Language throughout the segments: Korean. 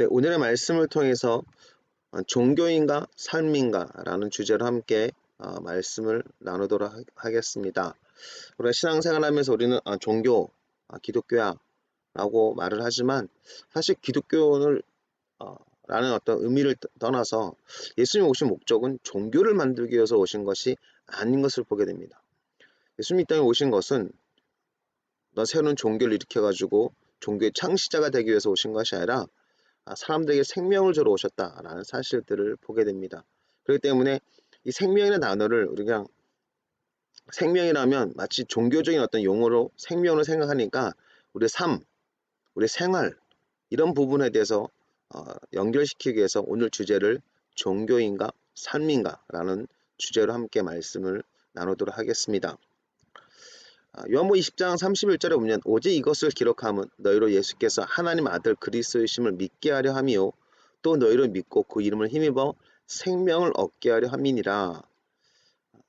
네, 오늘의 말씀을 통해서 종교인가 삶인가 라는 주제로 함께 말씀을 나누도록 하겠습니다. 우리가 신앙생활하면서 우리는 종교, 기독교야 라고 말을 하지만 사실 기독교를 라는 어떤 의미를 떠나서 예수님이 오신 목적은 종교를 만들기 위해서 오신 것이 아닌 것을 보게 됩니다. 예수님이 이 땅에 오신 것은 새로운 종교를 일으켜가지고 종교의 창시자가 되기 위해서 오신 것이 아니라 사람들에게 생명을 주러 오셨다라는 사실들을 보게 됩니다. 그렇기 때문에 이 생명이라는 단어를 우리가 그냥 생명이라면 마치 종교적인 어떤 용어로 생명을 생각하니까 우리의 삶, 우리의 생활 이런 부분에 대해서 연결시키기 위해서 오늘 주제를 종교인가 삶인가 라는 주제로 함께 말씀을 나누도록 하겠습니다. 요한복음 20장 31절에 보면 오직 이것을 기록함은 너희로 예수께서 하나님 아들 그리스도이심을 믿게 하려 함이요 또 너희를 믿고 그 이름을 힘입어 생명을 얻게 하려 함이니라.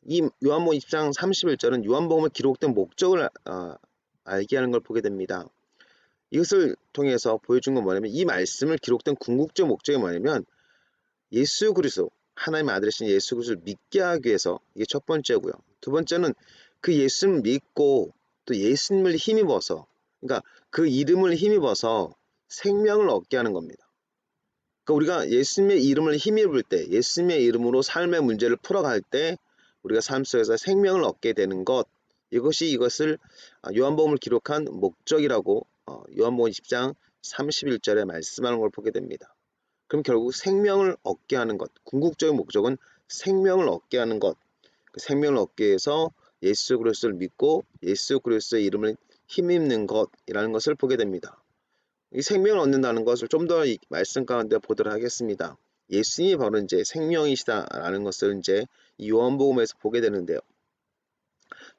이 요한복음 20장 31절은 요한복음에 기록된 목적을 알게 하는 걸 보게 됩니다. 이것을 통해서 보여준 건 뭐냐면 이 말씀을 기록된 궁극적 목적이 뭐냐면 예수 그리스도 하나님 아들이신 예수 그리스도를 믿게 하기 위해서 이게 첫 번째고요. 두 번째는 그 예수님을 믿고 또 예수님을 힘입어서 그러니까 그 이름을 힘입어서 생명을 얻게 하는 겁니다. 그러니까 우리가 예수님의 이름을 힘입을 때 예수님의 이름으로 삶의 문제를 풀어갈 때 우리가 삶 속에서 생명을 얻게 되는 것 이것을 요한복음을 기록한 목적이라고 요한복음 10장 31절에 말씀하는 걸 보게 됩니다. 그럼 결국 생명을 얻게 하는 것, 궁극적인 목적은 생명을 얻게 하는 것, 그 생명을 얻기 위해서 예수 그리스도를 믿고 예수 그리스도의 이름을 힘입는 것이라는 것을 보게 됩니다. 이 생명을 얻는다는 것을 좀 더 말씀 가운데 보도록 하겠습니다. 예수님이 바로 이제 생명이시다라는 것을 이제 이 요한복음에서 보게 되는데요.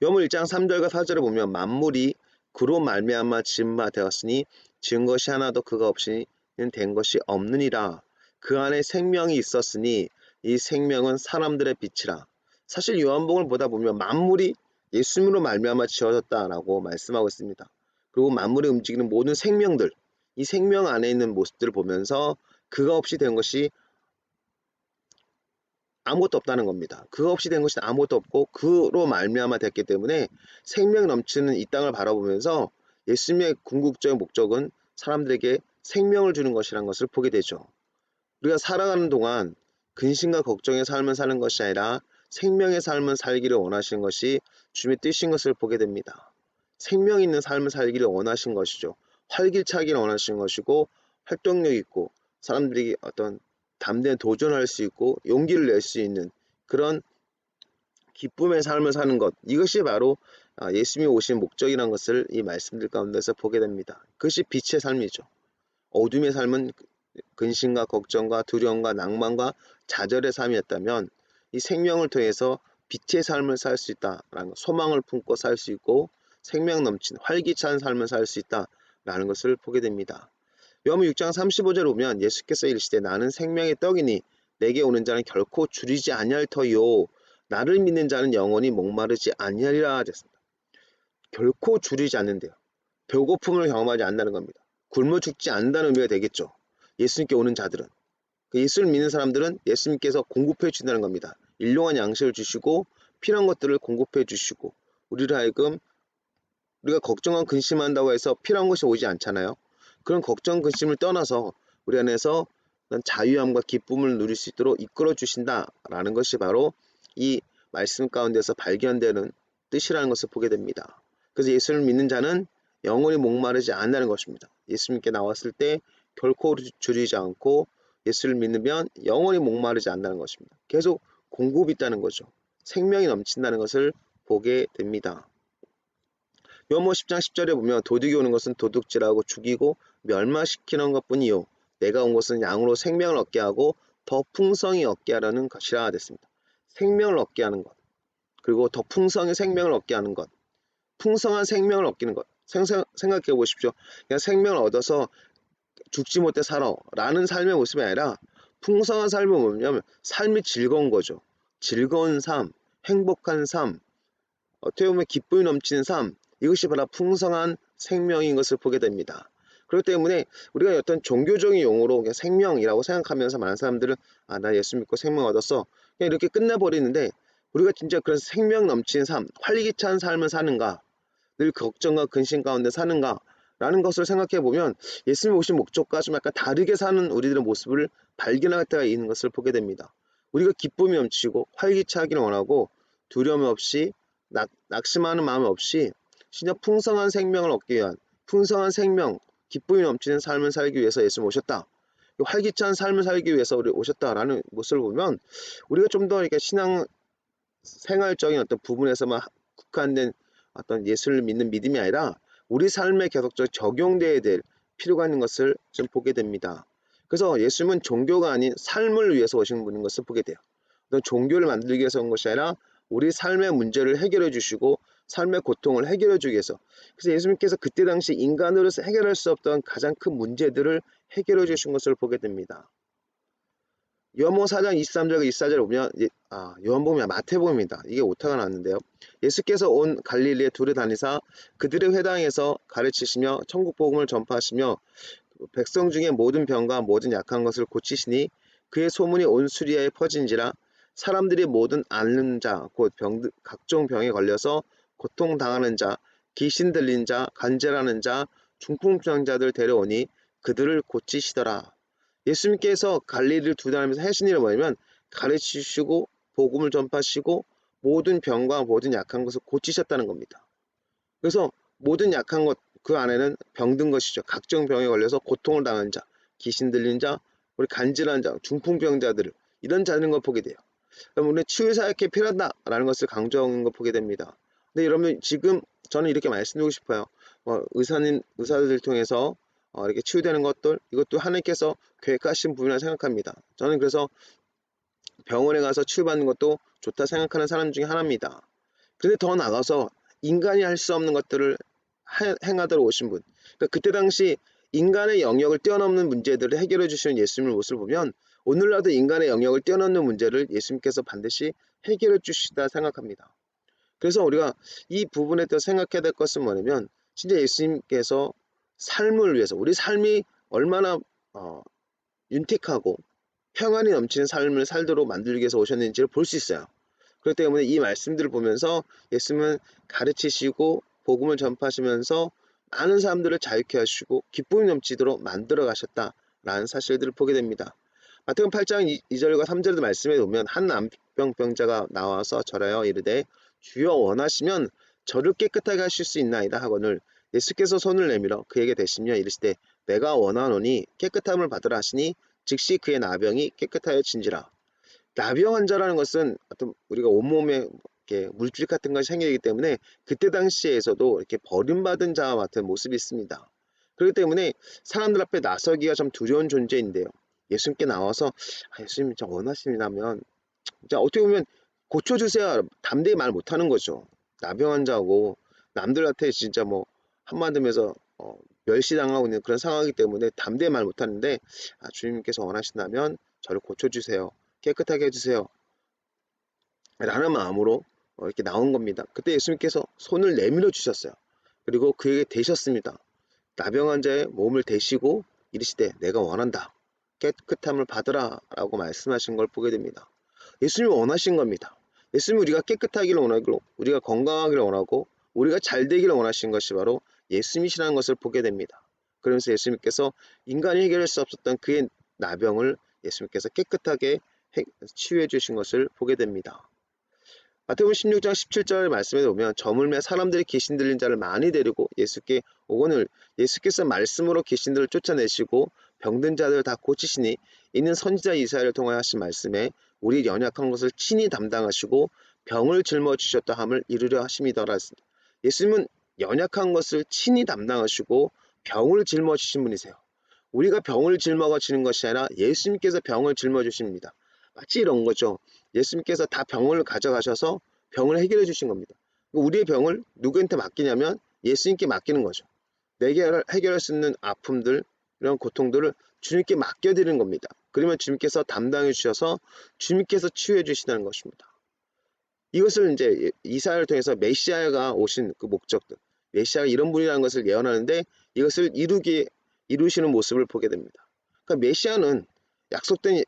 요한복음 1장 3절과 4절에 보면 만물이 그로 말미암아 지은 바 되었으니 지은 것이 하나도 그가 없이는 된 것이 없느니라. 그 안에 생명이 있었으니 이 생명은 사람들의 빛이라. 사실 요한복음을 보다 보면 만물이 예수님으로 말미암아 지어졌다라고 말씀하고 있습니다. 그리고 만물이 움직이는 모든 생명들, 이 생명 안에 있는 모습들을 보면서 그가 없이 된 것이 아무것도 없다는 겁니다. 그거 없이 된 것이 아무것도 없고 그로 말미암아 됐기 때문에 생명 넘치는 이 땅을 바라보면서 예수님의 궁극적인 목적은 사람들에게 생명을 주는 것이라는 것을 보게 되죠. 우리가 살아가는 동안 근심과 걱정의 삶을 사는 것이 아니라 생명의 삶을 살기를 원하시는 것이 주님의 뜻인 것을 보게 됩니다. 생명 있는 삶을 살기를 원하신 것이죠. 활기차기를 원하시는 것이고 활동력 있고 사람들이 어떤 담대한 도전할 수 있고 용기를 낼 수 있는 그런 기쁨의 삶을 사는 것, 이것이 바로 예수님이 오신 목적이라는 것을 이 말씀들 가운데서 보게 됩니다. 그것이 빛의 삶이죠. 어둠의 삶은 근심과 걱정과 두려움과 낭만과 좌절의 삶이었다면 이 생명을 통해서 빛의 삶을 살 수 있다라는 것, 소망을 품고 살 수 있고 생명 넘친 활기찬 삶을 살 수 있다라는 것을 보게 됩니다. 요한복음 6장 35절에 보면 예수께서 이르시되 나는 생명의 떡이니 내게 오는 자는 결코 줄이지 아니할 터요 나를 믿는 자는 영원히 목마르지 아니하리라 하셨습니다. 결코 줄이지 않는데요. 배고픔을 경험하지 않는다는 겁니다. 굶어 죽지 않는다는 의미가 되겠죠. 예수님께 오는 자들은. 예수를 믿는 사람들은 예수님께서 공급해 주신다는 겁니다. 일용한 양식을 주시고 필요한 것들을 공급해 주시고 우리를 하여금 우리가 걱정과 근심한다고 해서 필요한 것이 오지 않잖아요. 그런 걱정, 근심을 떠나서 우리 안에서 자유함과 기쁨을 누릴 수 있도록 이끌어 주신다라는 것이 바로 이 말씀 가운데서 발견되는 뜻이라는 것을 보게 됩니다. 그래서 예수를 믿는 자는 영원히 목마르지 않는다는 것입니다. 예수님께 나왔을 때 결코 줄이지 않고 예수를 믿으면 영원히 목마르지 않는다는 것입니다. 계속 공급이 있다는 거죠. 생명이 넘친다는 것을 보게 됩니다. 요한복음 10장 10절에 보면 도둑이 오는 것은 도둑질하고 죽이고 멸망시키는 것뿐이요 내가 온 것은 양으로 생명을 얻게 하고 더 풍성히 얻게 하려는 것이라 됐습니다. 생명을 얻게 하는 것 그리고 더 풍성히 생명을 얻게 하는 것 풍성한 생명을 얻기는 것 생각해 보십시오. 그냥 생명을 얻어서 죽지 못해 살아 라는 삶의 모습이 아니라 풍성한 삶을 보면 삶이 즐거운 거죠. 즐거운 삶, 행복한 삶, 어떻게 보면 기쁨이 넘치는 삶 이것이 바로 풍성한 생명인 것을 보게 됩니다. 그렇기 때문에 우리가 어떤 종교적인 용어로 그냥 생명이라고 생각하면서 많은 사람들은 나 예수 믿고 생명 얻었어. 그냥 이렇게 끝내버리는데 우리가 진짜 그런 생명 넘치는 삶, 활기찬 삶을 사는가, 늘 걱정과 근심 가운데 사는가 라는 것을 생각해 보면 예수님 오신 목적과 좀 약간 다르게 사는 우리들의 모습을 발견할 때가 있는 것을 보게 됩니다. 우리가 기쁨이 넘치고 활기차기를 원하고 두려움 없이 낙심하는 마음 없이 진짜 풍성한 생명을 얻기 위한 풍성한 생명, 기쁨이 넘치는 삶을 살기 위해서 예수님 오셨다. 활기찬 삶을 살기 위해서 우리 오셨다라는 모습을 보면 우리가 좀 더 이렇게 신앙 생활적인 어떤 부분에서만 국한된 어떤 예수를 믿는 믿음이 아니라 우리 삶에 계속적으로 적용되어야 될 필요가 있는 것을 좀 보게 됩니다. 그래서 예수님은 종교가 아닌 삶을 위해서 오신 분인 것을 보게 돼요. 어떤 종교를 만들기 위해서 온 것이 아니라 우리 삶의 문제를 해결해 주시고 삶의 고통을 해결해 주기 위해서. 그래서 예수님께서 그때 당시 인간으로서 해결할 수 없던 가장 큰 문제들을 해결해 주신 것을 보게 됩니다. 요한복음 4장 23절과 24절을 보면 요한복음이 마태복음입니다. 이게 오타가 났는데요. 예수께서 온 갈릴리에 두루 다니사 그들의 회당에서 가르치시며 천국 복음을 전파하시며 백성 중에 모든 병과 모든 약한 것을 고치시니 그의 소문이 온 수리아에 퍼진지라 사람들이 모든 앓는 자 곧 각종 병에 걸려서 고통당하는 자, 귀신 들린 자, 간절하는 자, 중풍병자들 데려오니 그들을 고치시더라. 예수님께서 갈릴리를 두다니면서 하신 일은 뭐냐면 가르치시고 복음을 전파하시고 모든 병과 모든 약한 것을 고치셨다는 겁니다. 그래서 모든 약한 것 그 안에는 병든 것이죠. 각종 병에 걸려서 고통을 당한 자, 귀신 들린 자, 우리 간질한 자, 중풍병자들 이런 자들인 걸 보게 돼요. 그럼 우리는 치유사역이 필요하다라는 것을 강조하는 걸 보게 됩니다. 근데 여러분 지금 저는 이렇게 말씀드리고 싶어요. 의사들 통해서 이렇게 치유되는 것들 이것도 하나님께서 계획하신 부분이라 생각합니다. 저는 그래서 병원에 가서 치유받는 것도 좋다 생각하는 사람 중에 하나입니다. 그런데 더 나아가서 인간이 할 수 없는 것들을 행하도록 오신 분. 그러니까 그때 당시 인간의 영역을 뛰어넘는 문제들을 해결해 주시는 예수님의 모습을 보면 오늘날도 인간의 영역을 뛰어넘는 문제를 예수님께서 반드시 해결해 주시다 생각합니다. 그래서 우리가 이 부분에 대해서 생각해야 될 것은 뭐냐면 진짜 예수님께서 삶을 위해서 우리 삶이 얼마나 윤택하고 평안이 넘치는 삶을 살도록 만들기 위해서 오셨는지를 볼 수 있어요. 그렇기 때문에 이 말씀들을 보면서 예수님은 가르치시고 복음을 전파하시면서 많은 사람들을 자유케 하시고 기쁨이 넘치도록 만들어 가셨다라는 사실들을 보게 됩니다. 마태복음 8장 2절과 3절의 말씀에 보면 한 암병병자가 나와서 절하여 이르되 주여 원하시면 저를 깨끗하게 하실 수 있나이다 하거늘 예수께서 손을 내밀어 그에게 대시며 이르시되 내가 원하노니 깨끗함을 받으라 하시니 즉시 그의 나병이 깨끗하여진지라. 나병 환자라는 것은 어떤 우리가 온몸에 이렇게 물질 같은 것이 생기기 때문에 그때 당시에서도 이렇게 버림받은 자와 같은 모습이 있습니다. 그렇기 때문에 사람들 앞에 나서기가 좀 두려운 존재인데요. 예수님께 나와서 예수님 진짜 원하시다면 진짜 어떻게 보면 고쳐주세요. 담대히 말 못하는 거죠. 나병 환자고 남들한테 진짜 뭐 한마디면서 멸시당하고 있는 그런 상황이기 때문에 담대히 말 못하는데 주님께서 원하신다면 저를 고쳐주세요. 깨끗하게 해주세요. 라는 마음으로 이렇게 나온 겁니다. 그때 예수님께서 손을 내밀어 주셨어요. 그리고 그에게 대셨습니다. 나병 환자의 몸을 대시고 이르시되 내가 원한다. 깨끗함을 받으라 라고 말씀하신 걸 보게 됩니다. 예수님이 원하신 겁니다. 예수님이 우리가 깨끗하기를 원하고 우리가 건강하기를 원하고 우리가 잘 되기를 원하신 것이 바로 예수님이시라는 것을 보게 됩니다. 그러면서 예수님께서 인간이 해결할 수 없었던 그의 나병을 예수님께서 깨끗하게 치유해 주신 것을 보게 됩니다. 마태복음 16장 17절 말씀에 보면 저물매 사람들이 귀신 들린 자를 많이 데리고 예수께 오거늘 예수께서 말씀으로 귀신들을 쫓아내시고 병든 자들을 다 고치시니 이는 선지자 이사야를 통하여 하신 말씀에 우리 연약한 것을 친히 담당하시고 병을 짊어지셨다 함을 이루려 하심이더라. 예수님은 연약한 것을 친히 담당하시고 병을 짊어지신 분이세요. 우리가 병을 짊어지는 것이 아니라 예수님께서 병을 짊어지십니다. 마치 이런 거죠. 예수님께서 다 병을 가져가셔서 병을 해결해 주신 겁니다. 우리의 병을 누구한테 맡기냐면 예수님께 맡기는 거죠. 내게 해결할 수 있는 아픔들, 이런 고통들을 주님께 맡겨드리는 겁니다. 그러면 주님께서 담당해 주셔서 주님께서 치유해 주시다는 것입니다. 이것을 이제 이사야를 통해서 메시아가 오신 그 목적들, 메시아가 이런 분이라는 것을 예언하는데 이것을 이루기 이루시는 모습을 보게 됩니다. 그러니까 메시아는 약속된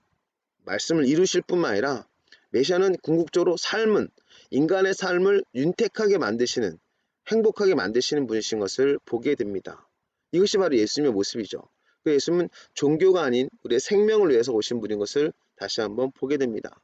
말씀을 이루실 뿐만 아니라 메시아는 궁극적으로 인간의 삶을 윤택하게 만드시는, 행복하게 만드시는 분이신 것을 보게 됩니다. 이것이 바로 예수님의 모습이죠. 그 예수님은 종교가 아닌 우리의 생명을 위해서 오신 분인 것을 다시 한번 보게 됩니다.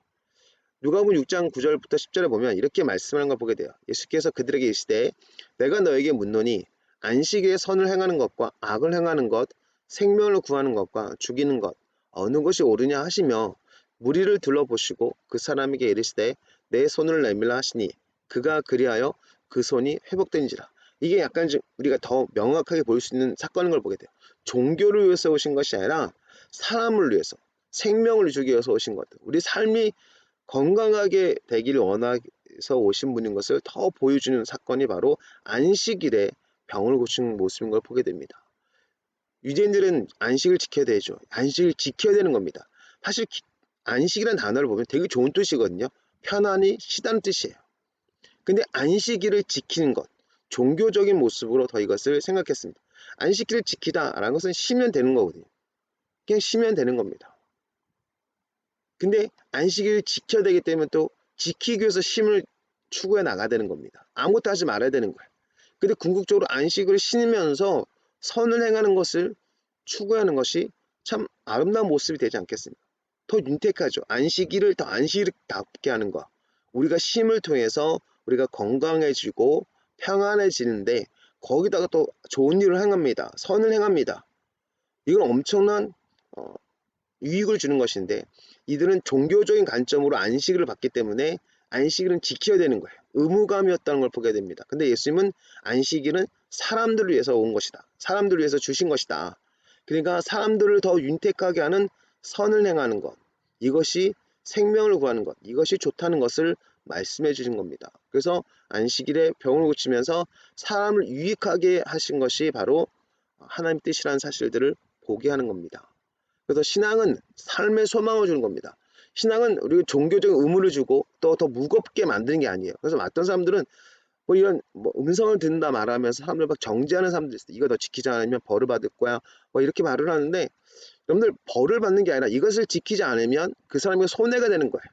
누가복음 6장 9절부터 10절에 보면 이렇게 말씀하는 걸 보게 돼요. 예수께서 그들에게 이르시되 내가 너에게 묻노니 안식일에 선을 행하는 것과 악을 행하는 것, 생명을 구하는 것과 죽이는 것 어느 것이 옳으냐 하시며 무리를 둘러보시고 그 사람에게 이르시되 내 손을 내밀라 하시니 그가 그리하여 그 손이 회복된지라. 이게 약간 좀 우리가 더 명확하게 볼 수 있는 사건인 걸 보게 돼요. 종교를 위해서 오신 것이 아니라 사람을 위해서, 생명을 주기 위해서 오신 것. 우리 삶이 건강하게 되기를 원해서 오신 분인 것을 더 보여주는 사건이 바로 안식일에 병을 고치는 모습인 걸 보게 됩니다. 유대인들은 안식을 지켜야 되죠. 안식을 지켜야 되는 겁니다. 사실 안식이라는 단어를 보면 되게 좋은 뜻이거든요. 편안히 쉬다는 뜻이에요. 근데 안식일을 지키는 것, 종교적인 모습으로 더 이것을 생각했습니다. 안식일을 지키다라는 것은 쉬면 되는 거거든요. 그냥 쉬면 되는 겁니다. 근데 안식일을 지켜야 되기 때문에 또 지키기 위해서 쉼을 추구해 나가야 되는 겁니다. 아무것도 하지 말아야 되는 거예요. 근데 궁극적으로 안식을 쉬면서 선을 행하는 것을 추구하는 것이 참 아름다운 모습이 되지 않겠습니까? 더 윤택하죠. 안식일을 더 안식일답게 하는 것. 우리가 쉼을 통해서 우리가 건강해지고 평안해지는데 거기다가 또 좋은 일을 행합니다. 선을 행합니다. 이건 엄청난 유익을 주는 것인데 이들은 종교적인 관점으로 안식일을 받기 때문에 안식일은 지켜야 되는 거예요. 의무감이었다는 걸 보게 됩니다. 근데 예수님은 안식일은 사람들을 위해서 온 것이다. 사람들을 위해서 주신 것이다. 그러니까 사람들을 더 윤택하게 하는 선을 행하는 것, 이것이 생명을 구하는 것, 이것이 좋다는 것을 말씀해 주신 겁니다. 그래서 안식일에 병을 고치면서 사람을 유익하게 하신 것이 바로 하나님 뜻이라는 사실들을 보게 하는 겁니다. 그래서 신앙은 삶의 소망을 주는 겁니다. 신앙은 우리 종교적인 의무를 주고 또 더 무겁게 만드는 게 아니에요. 그래서 어떤 사람들은 뭐 이런 음성을 듣는다 말하면서 사람들 막 정죄하는 사람들 있어요. 이거 너 지키지 않으면 벌을 받을 거야. 뭐 이렇게 말을 하는데 여러분들 벌을 받는 게 아니라 이것을 지키지 않으면 그 사람에게 손해가 되는 거예요.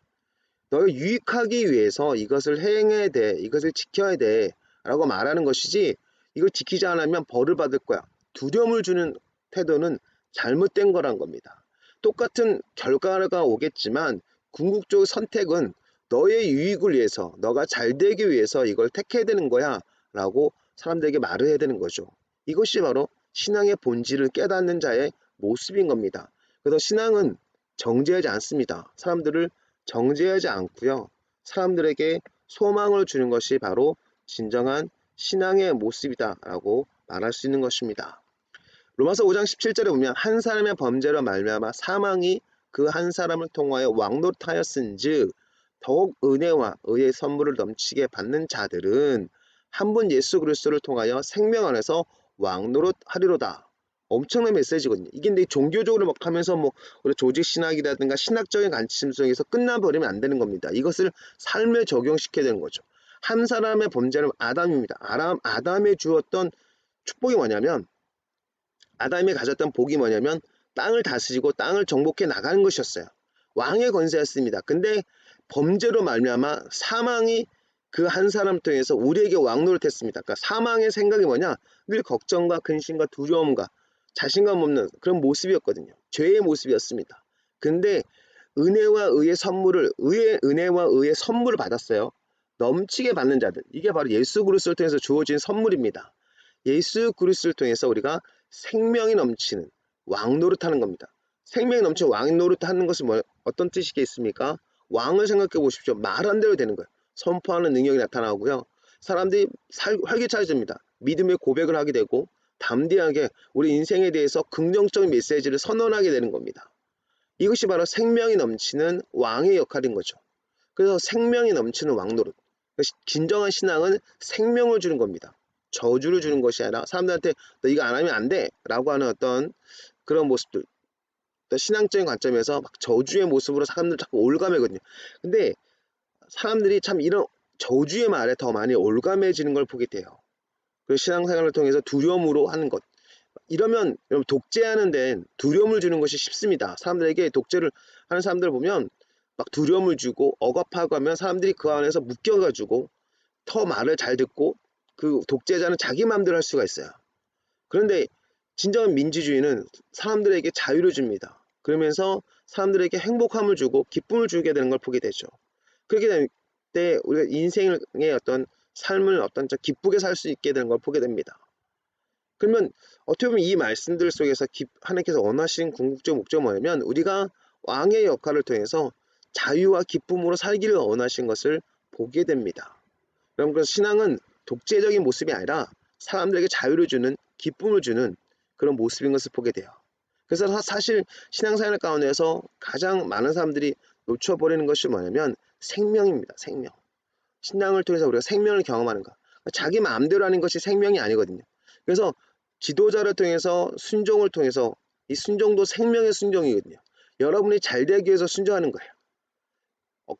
너를 유익하기 위해서 이것을 행해야 돼. 이것을 지켜야 돼. 라고 말하는 것이지 이걸 지키지 않으면 벌을 받을 거야. 두려움을 주는 태도는 잘못된 거란 겁니다. 똑같은 결과가 오겠지만 궁극적 선택은 너의 유익을 위해서, 너가 잘 되기 위해서 이걸 택해야 되는 거야 라고 사람들에게 말을 해야 되는 거죠. 이것이 바로 신앙의 본질을 깨닫는 자의 모습인 겁니다. 그래서 신앙은 정죄하지 않습니다. 사람들을 정죄하지 않고요. 사람들에게 소망을 주는 것이 바로 진정한 신앙의 모습이다 라고 말할 수 있는 것입니다. 로마서 5장 17절에 보면 한 사람의 범죄로 말미암아 사망이 그 한 사람을 통하여 왕노릇하였은즉 더욱 은혜와 의의 선물을 넘치게 받는 자들은 한 분 예수 그리스도를 통하여 생명 안에서 왕노릇하리로다. 엄청난 메시지거든요. 이게 근데 종교적으로 막 하면서 우리 조직 신학이라든가 신학적인 관점 속에서 끝나버리면 안 되는 겁니다. 이것을 삶에 적용시켜야 되는 거죠. 한 사람의 범죄는 아담입니다. 아담에 주었던 축복이 뭐냐면 아담이 가졌던 복이 뭐냐면 땅을 다스리고 땅을 정복해 나가는 것이었어요. 왕의 권세였습니다. 근데 범죄로 말미암아 사망이 그 한 사람 통해서 우리에게 왕노릇했습니다. 그러니까 사망의 생각이 뭐냐? 늘 걱정과 근심과 두려움과 자신감 없는 그런 모습이었거든요. 죄의 모습이었습니다. 근데 은혜와 의의 선물을 은혜와 의의 선물을 받았어요. 넘치게 받는 자들. 이게 바로 예수 그리스도를 통해서 주어진 선물입니다. 예수 그리스도를 통해서 우리가 생명이 넘치는 왕노릇하는 겁니다. 생명이 넘치는 왕노릇하는 것은 어떤 뜻이겠습니까? 왕을 생각해 보십시오. 말한 대로 되는 거예요. 선포하는 능력이 나타나고요. 사람들이 활기차집니다. 믿음의 고백을 하게 되고 담대하게 우리 인생에 대해서 긍정적인 메시지를 선언하게 되는 겁니다. 이것이 바로 생명이 넘치는 왕의 역할인 거죠. 그래서 생명이 넘치는 왕노릇. 진정한 신앙은 생명을 주는 겁니다. 저주를 주는 것이 아니라 사람들한테 너 이거 안 하면 안 돼 라고 하는 어떤 그런 모습들, 신앙적인 관점에서 막 저주의 모습으로 사람들 자꾸 올가매거든요. 근데 사람들이 참 이런 저주의 말에 더 많이 올가매지는 걸 보게 돼요. 그래서 신앙생활을 통해서 두려움으로 하는 것, 이러면 여러분 독재하는 데는 두려움을 주는 것이 쉽습니다. 사람들에게 독재를 하는 사람들 보면 막 두려움을 주고 억압하고 하면 사람들이 그 안에서 묶여가지고 더 말을 잘 듣고 그 독재자는 자기 마음대로 할 수가 있어요. 그런데 진정한 민주주의는 사람들에게 자유를 줍니다. 그러면서 사람들에게 행복함을 주고 기쁨을 주게 되는 걸 보게 되죠. 그렇게 될 때 우리가 인생의 어떤 삶을 어떤 기쁘게 살 수 있게 되는 걸 보게 됩니다. 그러면 어떻게 보면 이 말씀들 속에서 하나님께서 원하시는 궁극적 목적은 뭐냐면 우리가 왕의 역할을 통해서 자유와 기쁨으로 살기를 원하신 것을 보게 됩니다. 그럼 그래서 신앙은 독재적인 모습이 아니라 사람들에게 자유를 주는 기쁨을 주는 그런 모습인 것을 보게 돼요. 그래서 사실 신앙생활 가운데서 가장 많은 사람들이 놓쳐버리는 것이 뭐냐면 생명입니다. 생명. 신앙을 통해서 우리가 생명을 경험하는 것. 자기 마음대로 하는 것이 생명이 아니거든요. 그래서 지도자를 통해서 순종을 통해서 이 순종도 생명의 순종이거든요. 여러분이 잘 되기 위해서 순종하는 거예요.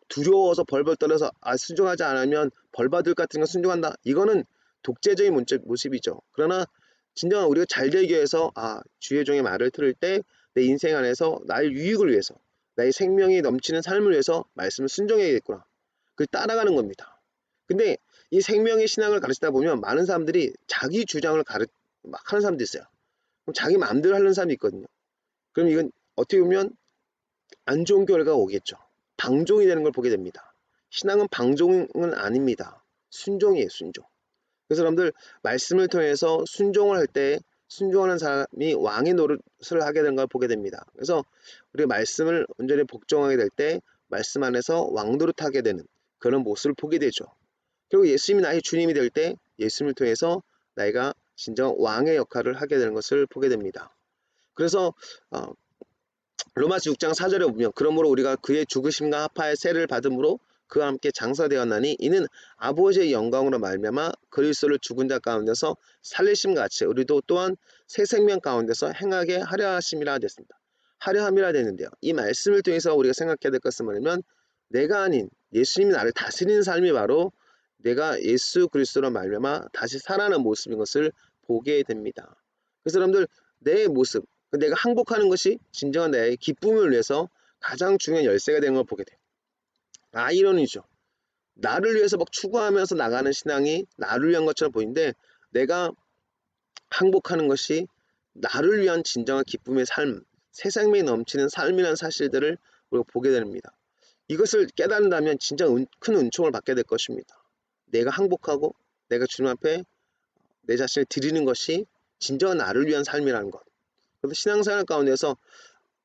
두려워서 벌벌 떨어서 순종하지 않으면 벌 받을 것 같은 거 순종한다. 이거는 독재적인 모습이죠. 그러나 진정한 우리가 잘 되기 위해서 주의 종의 말을 들을 때 내 인생 안에서 나의 유익을 위해서 나의 생명이 넘치는 삶을 위해서 말씀을 순종해야겠구나. 그걸 따라가는 겁니다. 근데 이 생명의 신앙을 가르치다 보면 많은 사람들이 자기 주장을 막 하는 사람도 있어요. 그럼 자기 마음대로 하는 사람이 있거든요. 그럼 이건 어떻게 보면 안 좋은 결과가 오겠죠. 방종이 되는 걸 보게 됩니다. 신앙은 방종은 아닙니다. 순종이에요, 순종. 그래서 여러분들 말씀을 통해서 순종을 할 때 순종하는 사람이 왕의 노릇을 하게 되는 걸 보게 됩니다. 그래서 우리가 말씀을 온전히 복종하게 될 때 말씀 안에서 왕 노릇하게 되는 그런 모습을 보게 되죠. 그리고 예수님이 나의 주님이 될 때 예수님을 통해서 나이가 진정 왕의 역할을 하게 되는 것을 보게 됩니다. 그래서 로마서 6장 4절에 보면 그러므로 우리가 그의 죽으심과 합하여 세를 받음으로 그와 함께 장사되었나니 이는 아버지의 영광으로 말미암아 그리스도를 죽은 자 가운데서 살리심 같이 우리도 또한 새 생명 가운데서 행하게 하려 하심이라 됐습니다. 하려 함이라 되는데요. 이 말씀을 통해서 우리가 생각해야 될 것은 뭐냐면 내가 아닌 예수님이 나를 다스리는 삶이 바로 내가 예수 그리스도로 말미암아 다시 살아나는 모습인 것을 보게 됩니다. 그래서 여러분들 내 모습, 내가 항복하는 것이 진정한 나의 기쁨을 위해서 가장 중요한 열쇠가 되는 걸 보게 돼요. 아이러니죠. 나를 위해서 막 추구하면서 나가는 신앙이 나를 위한 것처럼 보이는데 내가 항복하는 것이 나를 위한 진정한 기쁨의 삶, 새 생명이 넘치는 삶이라는 사실들을 우리가 보게 됩니다. 이것을 깨닫는다면 진짜 큰 은총을 받게 될 것입니다. 내가 항복하고 내가 주님 앞에 내 자신을 드리는 것이 진정한 나를 위한 삶이라는 것. 그래서 신앙생활 가운데서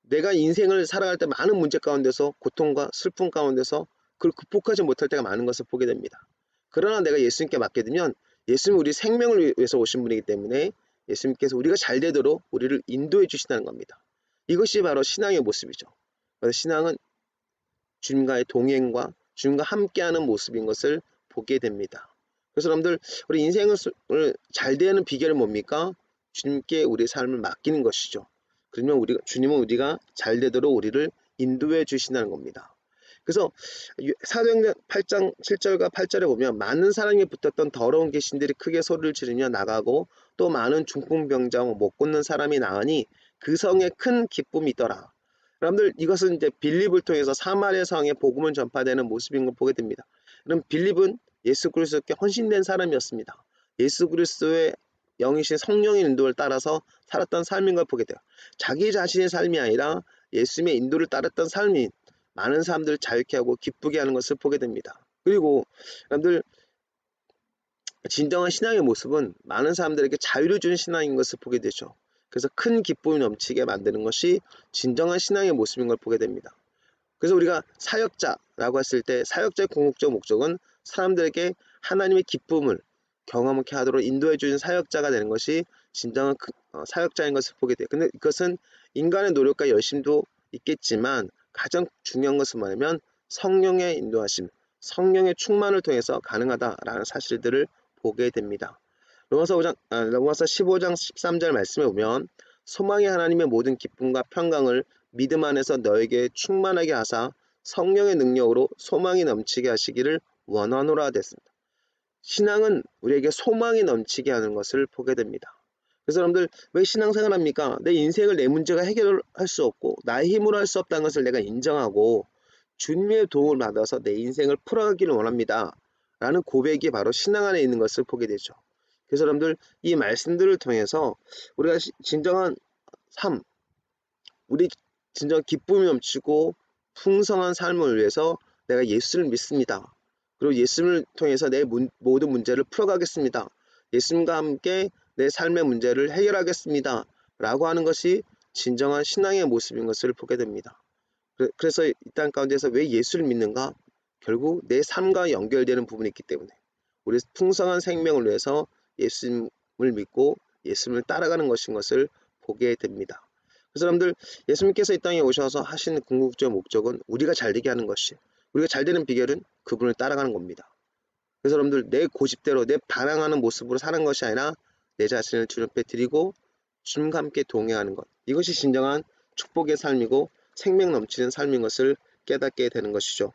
내가 인생을 살아갈 때 많은 문제 가운데서 고통과 슬픔 가운데서 그걸 극복하지 못할 때가 많은 것을 보게 됩니다. 그러나 내가 예수님께 맡게 되면 예수님은 우리 생명을 위해서 오신 분이기 때문에 예수님께서 우리가 잘 되도록 우리를 인도해 주신다는 겁니다. 이것이 바로 신앙의 모습이죠. 그래서 신앙은 주님과의 동행과 주님과 함께하는 모습인 것을 보게 됩니다. 그래서 여러분들 우리 인생을 잘 되는 비결은 뭡니까? 주님께 우리의 삶을 맡기는 것이죠. 그러면 주님은 우리가 잘 되도록 우리를 인도해 주신다는 겁니다. 그래서 사도행전 8장 7절과 8절에 보면 많은 사람이 붙었던 더러운 귀신들이 크게 소리를 지르며 나가고 또 많은 중풍병자와 못 걷는 사람이 나으니 그 성에 큰 기쁨이 있더라. 여러분들 이것은 이제 빌립을 통해서 사마리아 성에 복음을 전파되는 모습인 걸 보게 됩니다. 그럼 빌립은 예수 그리스도께 헌신된 사람이었습니다. 예수 그리스도의 영이신 성령의 인도를 따라서 살았던 삶인 걸 보게 돼요. 자기 자신의 삶이 아니라 예수님의 인도를 따랐던 삶이 많은 사람들을 자유케 하고 기쁘게 하는 것을 보게 됩니다. 그리고 여러분들 진정한 신앙의 모습은 많은 사람들에게 자유를 주는 신앙인 것을 보게 되죠. 그래서 큰 기쁨이 넘치게 만드는 것이 진정한 신앙의 모습인 걸 보게 됩니다. 그래서 우리가 사역자라고 했을 때 사역자의 궁극적 목적은 사람들에게 하나님의 기쁨을 경험케 하도록 인도해 주는 사역자가 되는 것이 진정한 사역자인 것을 보게 돼요. 근데 이것은 인간의 노력과 열심도 있겠지만 가장 중요한 것은 뭐냐면 성령의 인도하심, 성령의 충만을 통해서 가능하다라는 사실들을 보게 됩니다. 로마서 15장 13절 말씀에 보면 소망의 하나님의 모든 기쁨과 평강을 믿음 안에서 너에게 충만하게 하사 성령의 능력으로 소망이 넘치게 하시기를 원하노라 됐습니다. 신앙은 우리에게 소망이 넘치게 하는 것을 보게 됩니다. 그래서 여러분들 왜 신앙생활 합니까? 내 인생을 내 문제가 해결할 수 없고 나의 힘으로 할 수 없다는 것을 내가 인정하고 주님의 도움을 받아서 내 인생을 풀어가기를 원합니다. 라는 고백이 바로 신앙 안에 있는 것을 보게 되죠. 그래서 여러분들 이 말씀들을 통해서 우리가 진정한 삶, 우리 진정 기쁨이 넘치고 풍성한 삶을 위해서 내가 예수를 믿습니다. 그리고 예수를 통해서 내 모든 문제를 풀어가겠습니다. 예수님과 함께 내 삶의 문제를 해결하겠습니다. 라고 하는 것이 진정한 신앙의 모습인 것을 보게 됩니다. 그래서 이 땅 가운데서 왜 예수를 믿는가? 결국 내 삶과 연결되는 부분이 있기 때문에 우리 풍성한 생명을 위해서 예수님을 믿고 예수님을 따라가는 것인 것을 보게 됩니다. 그래서 여러분들 예수님께서 이 땅에 오셔서 하신 궁극적 목적은 우리가 잘되게 하는 것이, 우리가 잘되는 비결은 그분을 따라가는 겁니다. 그래서 여러분들 내 고집대로 내 반항하는 모습으로 사는 것이 아니라 내 자신을 주님 앞에 드리고 주님과 함께 동행하는 것, 이것이 진정한 축복의 삶이고 생명 넘치는 삶인 것을 깨닫게 되는 것이죠.